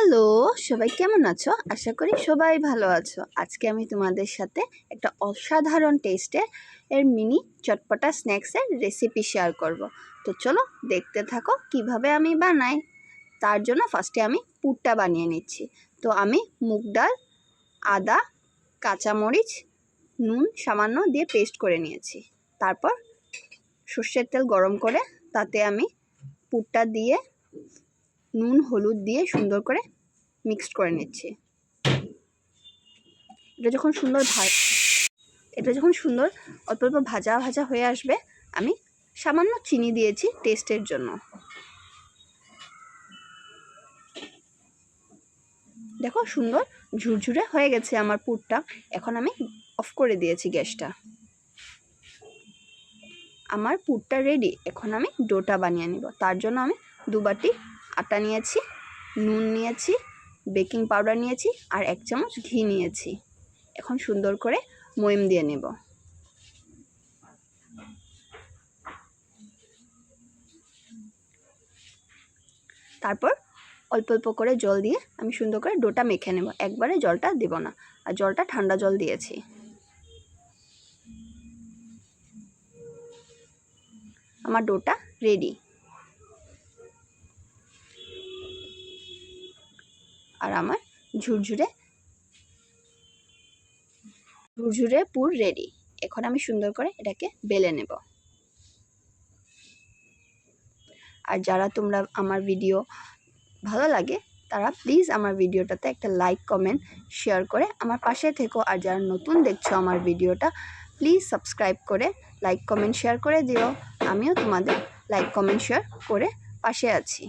Hello, সবাই কেমন আছো? আশা করি সবাই ভালো আছো। আজকে আমি তোমাদের সাথে একটা অসাধারণ টেস্টের মিনি চটপটা স্ন্যাক্সের রেসিপি শেয়ার করব। তো চলো দেখতে থাকো কিভাবে আমি বানাই। তার জন্য ফার্স্টে আমি পুরটা বানিয়ে নিচ্ছি। তো আমি মুগ ডাল, আদা, কাঁচামরিচ, নুন সামান্য দিয়ে পেস্ট করে নিয়েছি। তারপর সর্ষের তেল গরম করে তাতে আমি পুরটা দিয়ে নুন হলুদ দিয়ে সুন্দর করে মিক্সড করে নিচ্ছি। এটা যখন সুন্দর অল্প অল্প ভাজা ভাজা হয়ে আসবে, আমি সামান্য চিনি দিয়েছি টেস্টের জন্য। দেখো সুন্দর ঝুরঝুরে হয়ে গেছে আমার পুরটা। এখন আমি অফ করে দিয়েছি গ্যাসটা। আমার পুরটা রেডি। এখন আমি ডোটা বানিয়ে নিব। তার জন্য আমি 2 বাটি আটা নিয়েছি, নুন নিয়েছি, বেকিং পাউডার নিয়েছি আর 1 চামচ ঘি নিয়েছি। এখন সুন্দর করে ময়ম দিয়ে নেব। তারপর অল্প অল্প করে জল দিয়ে আমি সুন্দর করে ডোটা মেখে নেব। একবারে জলটা দেব না, আর জলটা ঠান্ডা জল দিয়েছি। আমার ডোটা রেডি। আর আমার ঝুরঝুরে পুর রেডি। এখন আমি সুন্দর করে এটাকে বেলে নেব। আর যারা তোমরা আমার ভিডিও ভালো লাগে তারা প্লিজ আমার ভিডিওটাতে একটা লাইক কমেন্ট শেয়ার করে আমার পাশে থেকো। আর যারা নতুন দেখছো আমার ভিডিওটা, প্লিজ সাবস্ক্রাইব করে লাইক কমেন্ট শেয়ার করে দিও। আমিও তোমাদের লাইক কমেন্ট শেয়ার করে পাশে আছি।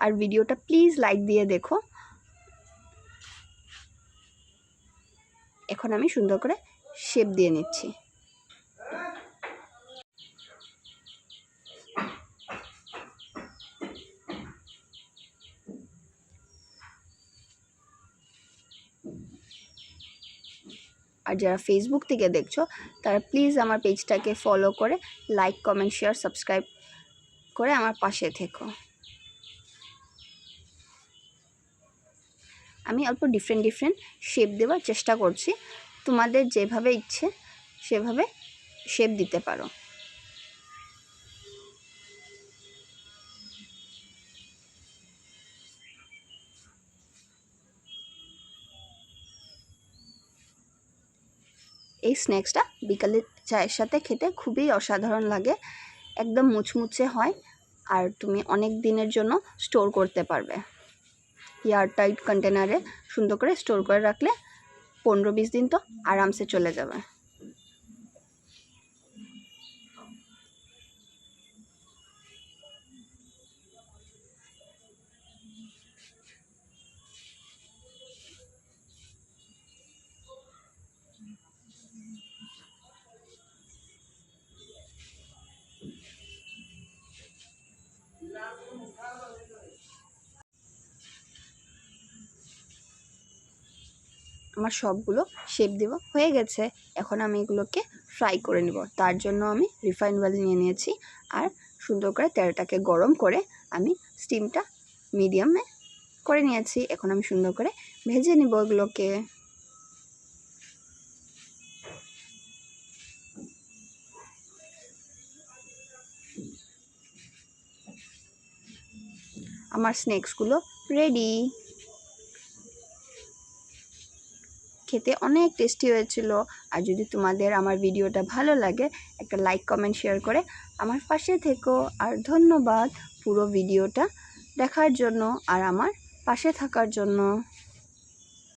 আর ভিডিওটা প্লিজ লাইক দিয়ে দেখো। এখন আমি সুন্দর করে শেপ দিয়ে নিচ্ছি। আর যারা ফেসবুক থেকে দেখছো তারা প্লিজ আমার পেজটাকে ফলো করে লাইক কমেন্ট শেয়ার সাবস্ক্রাইব করে আমার পাশে থেকো। আমি অল্প ডিফারেন্ট শেপ দেওয়ার চেষ্টা করছি। তোমাদের যেভাবে ইচ্ছে সেভাবে শেপ দিতে পারো। এই স্ন্যাক্সটা বিকালে চায়ের সাথে খেতে খুবই অসাধারণ লাগে। একদম মুচমুচে হয় আর তুমি অনেক দিনের জন্য স্টোর করতে পারবে। এয়ারটাইট কন্টেনারে সুন্দর করে স্টোর করে রাখলে 15-20 দিন তো আরামসে চলে যাবে। আমার সবগুলো শেপ দেওয়া হয়ে গেছে। এখন আমি এগুলোকে ফ্রাই করে নেব। তার জন্য আমি রিফাইন্ড অয়েল নিয়ে নিয়েছি আর সুন্দর করে তেলটাকে গরম করে আমি স্টিমটা মিডিয়ামে করে নিয়েছি। এখন আমি সুন্দর করে ভেজে নিব এগুলোকে। আমার স্ন্যাক্সগুলো রেডি। খেতে অনেক টেস্টি হয়েছিল। আর যদি তোমাদের আমার ভিডিওটা ভালো লাগে একটা লাইক কমেন্ট শেয়ার করে আমার পাশে থেকো। আর ধন্যবাদ পুরো ভিডিওটা দেখার জন্য আর আমার পাশে থাকার জন্য।